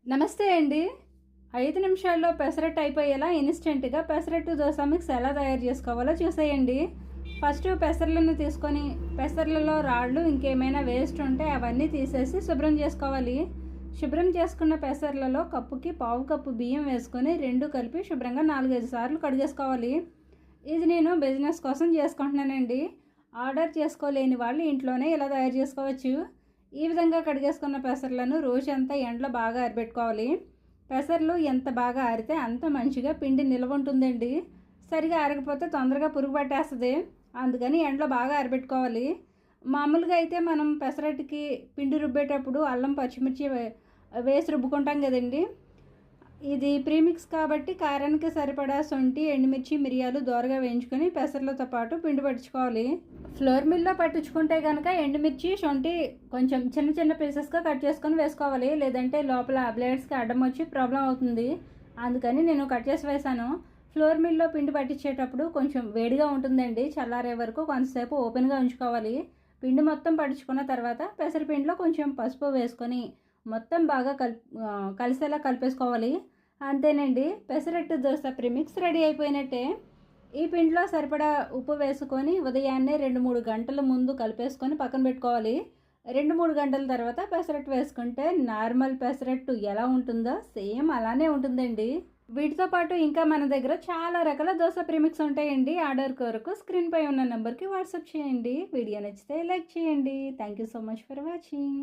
నమస్తే అండి. 5 నిమిషాల్లో పెసరట్టు అయిపోయేలా ఇన్‌స్టంట్‌గా పెసరట్టు దోస మిక్స్ ఎలా తయారు చేసుకోవాలో చూసేయండి. ఫస్ట్ పెసర్లను తీసుకొని పెసర్లలో రాళ్ళు ఇంకేమైనా వేస్ట్ ఉంటే అవన్నీ తీసేసి శుభ్రం చేసుకోవాలి. శుభ్రం చేసుకున్న పెసర్లలో కప్పుకి పావు కప్పు బియ్యం వేసుకొని 2 కలిపి శుభ్రంగా 4, 5 సార్లు కడిగేసుకోవాలి. ఇది నేను బిజినెస్ కోసం చేసుకుంటున్నానండి. ఆర్డర్ చేసుకోలేని వాళ్ళు ఇంట్లోనే ఇలా తయారు చేసుకోవచ్చు. ఈ విధంగా కడిగేసుకున్న పెసర్లను రోజంతా ఎండలో బాగా ఆరబెట్టుకోవాలి. పెసర్లు ఎంత బాగా ఆరితే అంత మంచిగా పిండి నిల్వ ఉంటుందండి. సరిగా ఆరకపోతే తొందరగా పురుగు పట్టేస్తుంది. అందుకని ఎండలో బాగా ఆరబెట్టుకోవాలి. మామూలుగా అయితే మనం పెసరట్టుకి పిండి రుబ్బేటప్పుడు అల్లం పచ్చిమిర్చి వేసి రుబ్బుకుంటాం కదండి. ఇది ప్రీమిక్స్ కాబట్టి కారానికి సరిపడా శొంఠి, ఎండుమిర్చి, మిరియాలు దోరగా వేయించుకొని పెసర్లతో పాటు పిండి పట్టించుకోవాలి. ఫ్లోర్ మిల్లో పట్టించుకుంటే కనుక ఎండుమిర్చి, శొంఠి కొంచెం చిన్న చిన్న పీసెస్గా కట్ చేసుకొని వేసుకోవాలి. లేదంటే లోపల బ్లేడ్స్కి అడ్డం వచ్చి ప్రాబ్లం అవుతుంది. అందుకని నేను కట్ చేసి వేసాను. ఫ్లోర్ మిల్లో పిండి పట్టించేటప్పుడు కొంచెం వేడిగా ఉంటుందండి. చల్లారే వరకు కొంతసేపు ఓపెన్గా ఉంచుకోవాలి. పిండి మొత్తం పట్టించుకున్న తర్వాత పెసరపిండిలో కొంచెం పసుపు వేసుకొని మొత్తం బాగా కలిసేలా కలిపేసుకోవాలి. అంతేనండి, పెసరట్టు దోశ ప్రీమిక్స్ రెడీ అయిపోయినట్టే. ఈ పిండిలో సరిపడా ఉప్పు వేసుకొని ఉదయాన్నే 2-3 గంటల ముందు కలిపేసుకొని పక్కన పెట్టుకోవాలి. 2-3 గంటల తర్వాత పెసరట్టు వేసుకుంటే నార్మల్ పెసరట్టు ఎలా ఉంటుందో సేమ్ అలానే ఉంటుందండి. వీటితో పాటు ఇంకా మన దగ్గర చాలా రకాల దోశ ప్రీమిక్స్ ఉంటాయండి. ఆర్డర్ కొరకు స్క్రీన్పై ఉన్న నెంబర్కి వాట్సాప్ చేయండి. వీడియో నచ్చితే లైక్ చేయండి. Thank you so much for watching.